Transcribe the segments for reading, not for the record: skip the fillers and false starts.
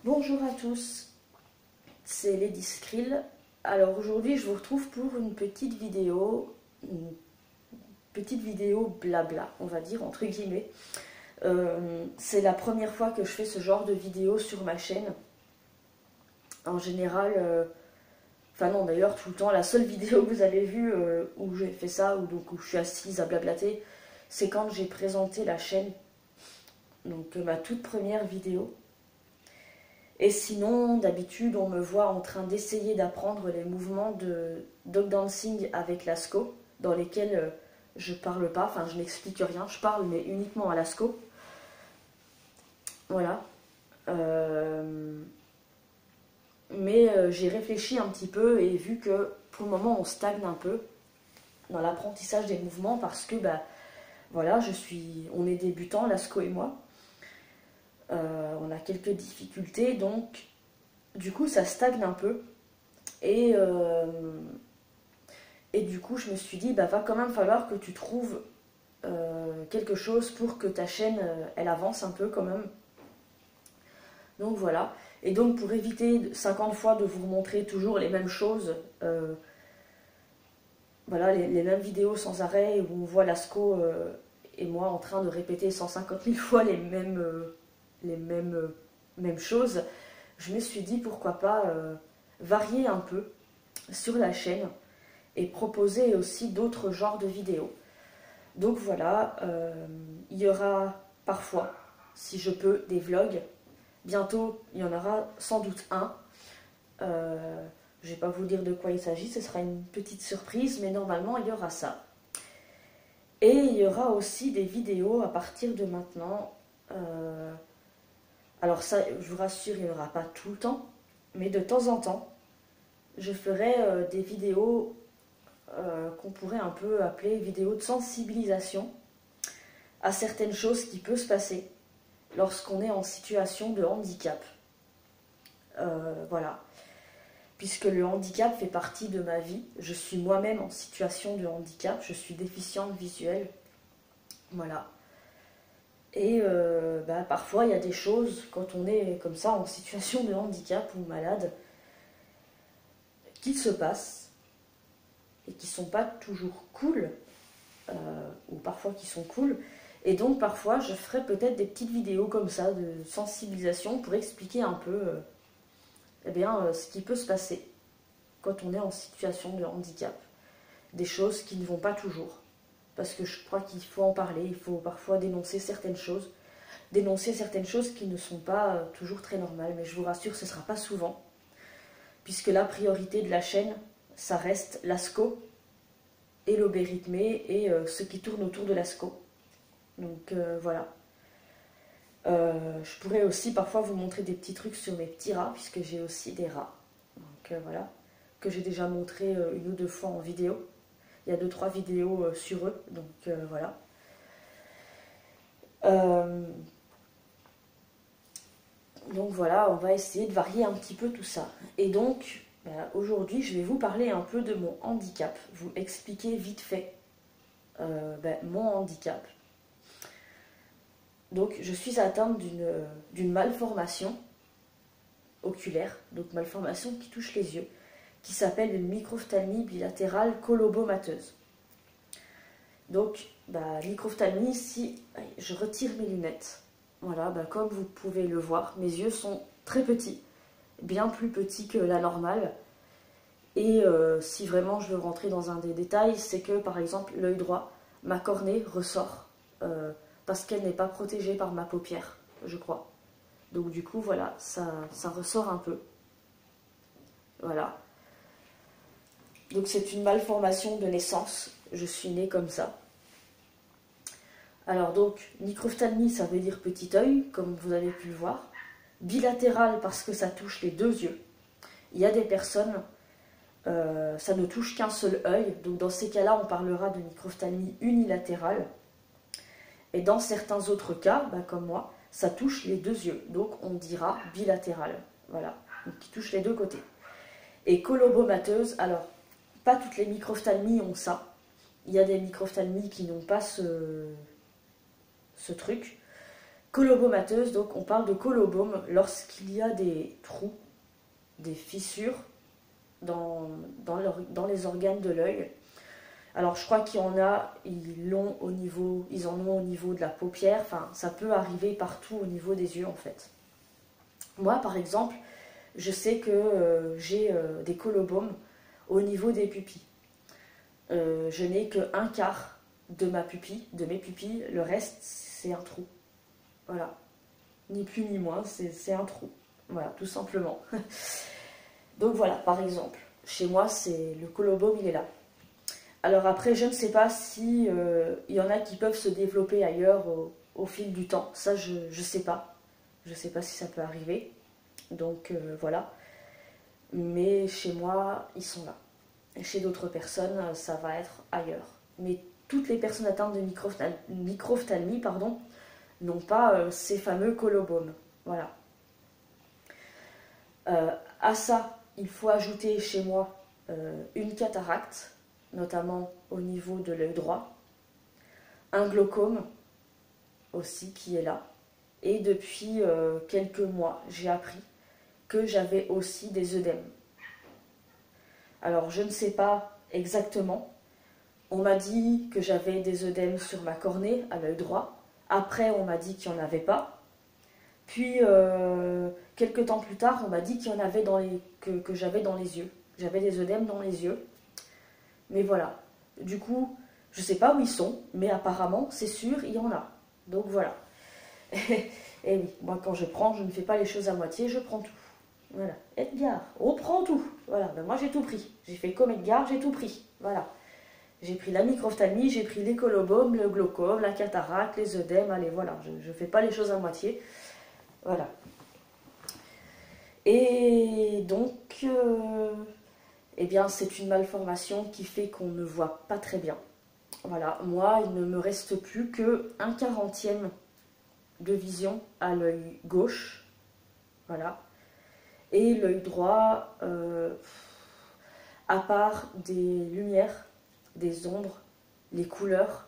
Bonjour à tous, c'est Lady Skrill. Alors aujourd'hui je vous retrouve pour une petite vidéo blabla, on va dire entre guillemets. C'est la première fois que je fais ce genre de vidéo sur ma chaîne. En général, enfin non d'ailleurs tout le temps, la seule vidéo que vous avez vue où j'ai fait ça, où je suis assise à blablater, c'est quand j'ai présenté la chaîne, donc ma toute première vidéo. Et sinon, d'habitude, on me voit en train d'essayer d'apprendre les mouvements de dog dancing avec Lasco, dans lesquels je parle pas, enfin je n'explique rien, je parle mais uniquement à Lasco. Voilà. Mais j'ai réfléchi un petit peu et vu que pour le moment on stagne un peu dans l'apprentissage des mouvements parce que voilà, on est débutants, Lasco et moi. On a quelques difficultés, donc du coup ça stagne un peu. Et du coup je me suis dit, va quand même falloir que tu trouves quelque chose pour que ta chaîne, elle avance un peu quand même. Donc voilà. Et donc pour éviter 50 fois de vous montrer toujours les mêmes choses, voilà, les mêmes vidéos sans arrêt où on voit Lasco et moi en train de répéter 150 000 fois les mêmes choses, je me suis dit pourquoi pas varier un peu sur la chaîne et proposer aussi d'autres genres de vidéos. Donc voilà, il y aura parfois, si je peux, des vlogs. Bientôt, il y en aura sans doute un. Je ne vais pas vous dire de quoi il s'agit, ce sera une petite surprise, mais normalement, il y aura ça. Et il y aura aussi des vidéos à partir de maintenant. Alors ça, je vous rassure, il n'y en aura pas tout le temps, mais de temps en temps, je ferai des vidéos qu'on pourrait un peu appeler vidéos de sensibilisation à certaines choses qui peuvent se passer lorsqu'on est en situation de handicap. Voilà. Puisque le handicap fait partie de ma vie, je suis moi-même en situation de handicap, je suis déficiente visuelle. Voilà. Et parfois il y a des choses, quand on est comme ça en situation de handicap ou malade, qui se passent et qui sont pas toujours cool, ou parfois qui sont cool. Et donc parfois je ferai peut-être des petites vidéos comme ça de sensibilisation pour expliquer un peu ce qui peut se passer quand on est en situation de handicap. Des choses qui ne vont pas toujours. Parce que je crois qu'il faut en parler, il faut parfois dénoncer certaines choses qui ne sont pas toujours très normales. Mais je vous rassure, ce ne sera pas souvent. Puisque la priorité de la chaîne, ça reste Lasco et l'obé rythmé et ce qui tourne autour de Lasco. Donc voilà. Je pourrais aussi parfois vous montrer des petits trucs sur mes petits rats, puisque j'ai aussi des rats. Donc voilà. Que j'ai déjà montré une ou deux fois en vidéo. Il y a 2-3 vidéos sur eux, donc voilà. Donc voilà, on va essayer de varier un petit peu tout ça. Et donc, aujourd'hui, je vais vous parler un peu de mon handicap, vous expliquer vite fait mon handicap. Donc, je suis atteinte d'une malformation oculaire, donc malformation qui touche les yeux, qui s'appelle une microphthalmie bilatérale colobomateuse. Donc, microphthalmie, si je retire mes lunettes, voilà, comme vous pouvez le voir, mes yeux sont très petits, bien plus petits que la normale. Et si vraiment je veux rentrer dans un des détails, c'est que par exemple l'œil droit, ma cornée ressort parce qu'elle n'est pas protégée par ma paupière, je crois. Donc du coup, voilà, ça ressort un peu. Voilà. Donc c'est une malformation de naissance, je suis née comme ça. Alors donc, microphthalmie, ça veut dire petit œil, comme vous avez pu le voir. Bilatéral, parce que ça touche les deux yeux. Il y a des personnes, ça ne touche qu'un seul œil, donc dans ces cas-là, on parlera de microphthalmie unilatérale. Et dans certains autres cas, comme moi, ça touche les deux yeux, donc on dira bilatéral. Voilà, donc qui touche les deux côtés. Et colobomateuse, alors, pas toutes les microphthalmies ont ça. Il y a des microphthalmies qui n'ont pas ce truc. Colobomateuse, donc on parle de colobome lorsqu'il y a des trous, des fissures dans les organes de l'œil. Alors je crois qu'il y en a, ils en ont au niveau de la paupière, enfin ça peut arriver partout au niveau des yeux en fait. Moi par exemple, je sais que j'ai des colobomes au niveau des pupilles. Je n'ai qu'un quart de mes pupilles, le reste c'est un trou. Voilà, ni plus ni moins, c'est un trou. Voilà, tout simplement. Donc voilà, par exemple, chez moi, c'est le colobome, il est là. Alors après, je ne sais pas si il y en a qui peuvent se développer ailleurs au fil du temps. Ça, je ne sais pas. Je ne sais pas si ça peut arriver. Donc voilà. Mais chez moi, ils sont là. Et chez d'autres personnes, ça va être ailleurs. Mais toutes les personnes atteintes de microphthalmie, n'ont pas ces fameux colobomes. Voilà. À ça, il faut ajouter chez moi une cataracte, notamment au niveau de l'œil droit, un glaucome aussi qui est là. Et depuis quelques mois, j'ai appris que j'avais aussi des œdèmes. Alors, je ne sais pas exactement. On m'a dit que j'avais des œdèmes sur ma cornée, à l'œil droit. Après, on m'a dit qu'il n'y en avait pas. Puis, quelques temps plus tard, on m'a dit qu'il y en avait que j'avais dans les yeux. J'avais des œdèmes dans les yeux. Mais voilà. Du coup, je ne sais pas où ils sont, mais apparemment, c'est sûr, il y en a. Donc voilà. Et oui, moi quand je prends, je ne fais pas les choses à moitié, je prends tout. Voilà. Edgar, on prend tout. Voilà, ben moi j'ai tout pris. J'ai fait comme Edgar, j'ai tout pris. Voilà. J'ai pris la microphthalmie, j'ai pris les colobomes, le glaucome, la cataracte, les œdèmes. Allez, voilà, je ne fais pas les choses à moitié. Voilà. Et donc, eh bien, c'est une malformation qui fait qu'on ne voit pas très bien. Voilà, moi, il ne me reste plus que 1/40 de vision à l'œil gauche. Voilà. Et l'œil droit, à part des lumières, des ombres, les couleurs,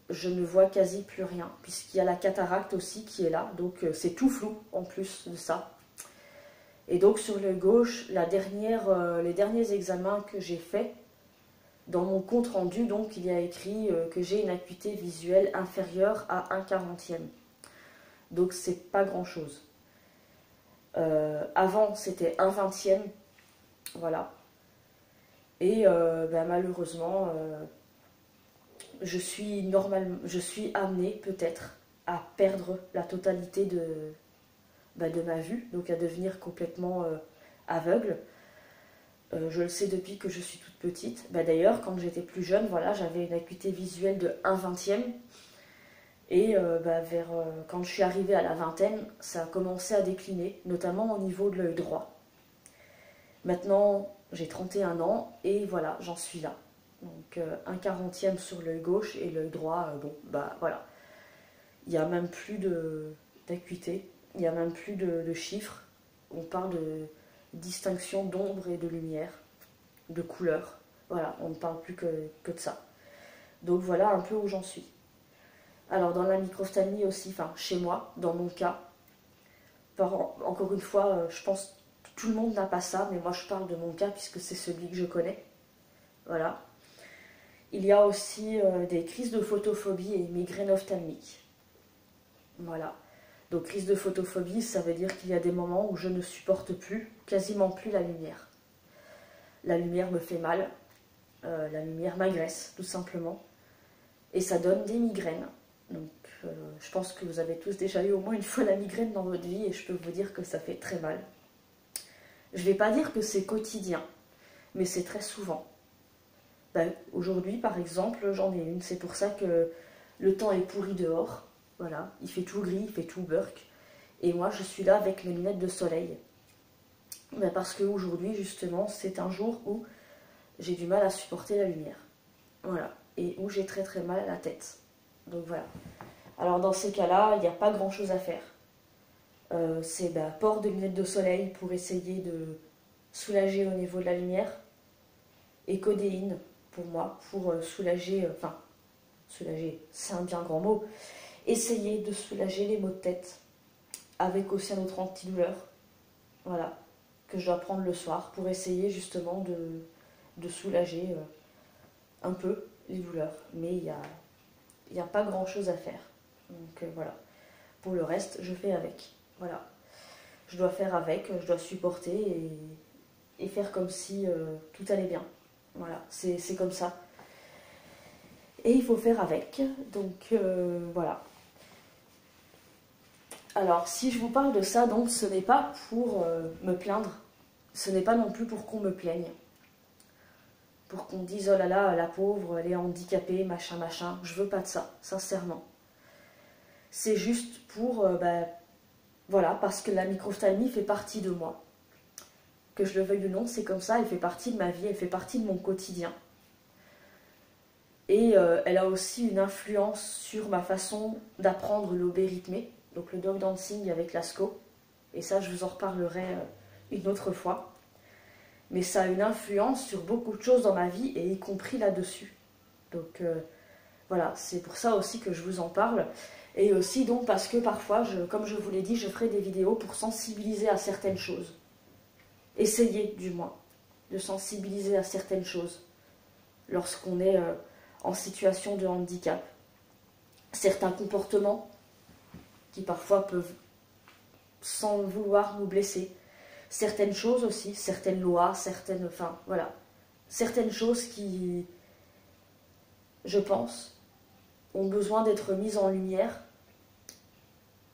je ne vois quasi plus rien, puisqu'il y a la cataracte aussi qui est là, donc c'est tout flou en plus de ça. Et donc sur l'œil gauche, les derniers examens que j'ai faits, dans mon compte rendu, donc il y a écrit que j'ai une acuité visuelle inférieure à 1/40. Donc c'est pas grand chose. Avant c'était 1/20, voilà. Et malheureusement, je suis amenée peut-être à perdre la totalité de ma vue, donc à devenir complètement aveugle. Je le sais depuis que je suis toute petite. D'ailleurs, quand j'étais plus jeune, voilà, j'avais une acuité visuelle de 1/20. Et quand je suis arrivée à la vingtaine, ça a commencé à décliner, notamment au niveau de l'œil droit. Maintenant, j'ai 31 ans et voilà, j'en suis là. Donc 1/40 sur l'œil gauche et l'œil droit, voilà. Il n'y a même plus d'acuité, il n'y a même plus de chiffres. On parle de distinction d'ombre et de lumière, de couleur. Voilà, on ne parle plus que de ça. Donc voilà un peu où j'en suis. Alors dans la microphthalmie aussi, enfin chez moi, dans mon cas, encore une fois, je pense que tout le monde n'a pas ça, mais moi je parle de mon cas puisque c'est celui que je connais. Voilà. Il y a aussi des crises de photophobie et migraine ophtalmique. Voilà. Donc crise de photophobie, ça veut dire qu'il y a des moments où je ne supporte plus, quasiment plus la lumière. La lumière me fait mal, la lumière m'agresse tout simplement, et ça donne des migraines. Donc je pense que vous avez tous déjà eu au moins une fois la migraine dans votre vie et je peux vous dire que ça fait très mal. Je ne vais pas dire que c'est quotidien, mais c'est très souvent. Aujourd'hui par exemple, j'en ai une, c'est pour ça que le temps est pourri dehors. Voilà, il fait tout gris, il fait tout burk. Et moi, je suis là avec mes lunettes de soleil. Parce qu'aujourd'hui, justement, c'est un jour où j'ai du mal à supporter la lumière. Voilà. Et où j'ai très très mal à la tête. Donc voilà. Alors dans ces cas-là, il n'y a pas grand-chose à faire. C'est port de lunettes de soleil pour essayer de soulager au niveau de la lumière. Et codéine, pour moi, pour soulager... soulager, c'est un bien grand mot. essayer de soulager les maux de tête avec aussi un autre antidouleur, voilà, que je dois prendre le soir pour essayer justement de soulager un peu les douleurs. Mais il n'y a pas grand chose à faire. Donc voilà. Pour le reste, je fais avec. Voilà. Je dois faire avec, je dois supporter et faire comme si tout allait bien. Voilà, c'est comme ça. Et il faut faire avec. Donc voilà. Alors, si je vous parle de ça, donc ce n'est pas pour me plaindre. Ce n'est pas non plus pour qu'on me plaigne. Pour qu'on dise, oh là là, la pauvre, elle est handicapée, machin, machin. Je veux pas de ça, sincèrement. C'est juste pour, voilà, parce que la microphtalmie fait partie de moi. Que je le veuille ou non, c'est comme ça, elle fait partie de ma vie, elle fait partie de mon quotidien. Et elle a aussi une influence sur ma façon d'apprendre l'obé rythmé, donc le dog dancing avec l'ASCO. Et ça, je vous en reparlerai une autre fois. Mais ça a une influence sur beaucoup de choses dans ma vie, et y compris là-dessus. Donc voilà, c'est pour ça aussi que je vous en parle. Et aussi donc parce que parfois, comme je vous l'ai dit, je ferai des vidéos pour sensibiliser à certaines choses. Essayer du moins de sensibiliser à certaines choses lorsqu'on est en situation de handicap. Certains comportements qui parfois peuvent, sans le vouloir, nous blesser. Certaines choses aussi, certaines lois, enfin voilà, certaines choses qui, je pense, ont besoin d'être mises en lumière.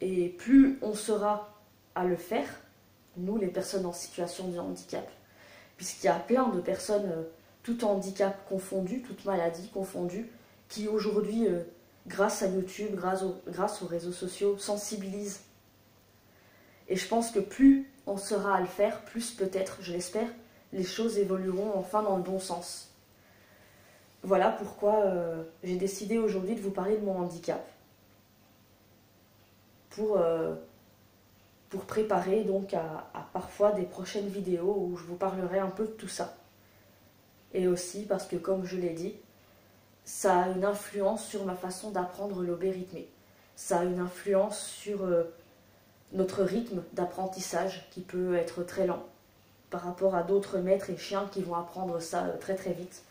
Et plus on sera à le faire, nous les personnes en situation de handicap, puisqu'il y a plein de personnes, tout handicap confondu, toute maladie confondue, qui aujourd'hui, grâce à YouTube, grâce aux réseaux sociaux, sensibilisent. Et je pense que plus on sera à le faire, plus peut-être, je l'espère, les choses évolueront enfin dans le bon sens. Voilà pourquoi j'ai décidé aujourd'hui de vous parler de mon handicap. Pour préparer donc à parfois des prochaines vidéos où je vous parlerai un peu de tout ça. Et aussi parce que, comme je l'ai dit, ça a une influence sur ma façon d'apprendre l'obé rythmé. Ça a une influence sur notre rythme d'apprentissage qui peut être très lent par rapport à d'autres maîtres et chiens qui vont apprendre ça très très vite.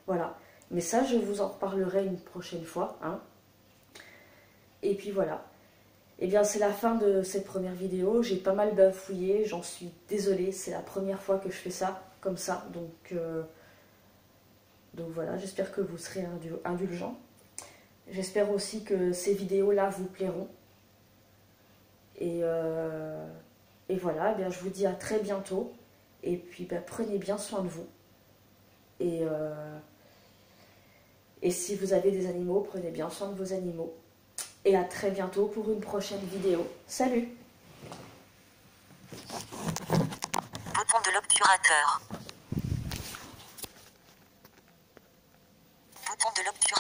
Voilà. Mais ça, je vous en reparlerai une prochaine fois. Hein. Et puis voilà. Eh bien, c'est la fin de cette première vidéo. J'ai pas mal bafouillé, j'en suis désolée. C'est la première fois que je fais ça, comme ça. Donc voilà, j'espère que vous serez indulgents. J'espère aussi que ces vidéos-là vous plairont. Et voilà, eh bien, je vous dis à très bientôt. Et puis, prenez bien soin de vous. Et si vous avez des animaux, prenez bien soin de vos animaux. Et à très bientôt pour une prochaine vidéo. Salut! Bouton de l'obturateur. Bouton de l'obturateur.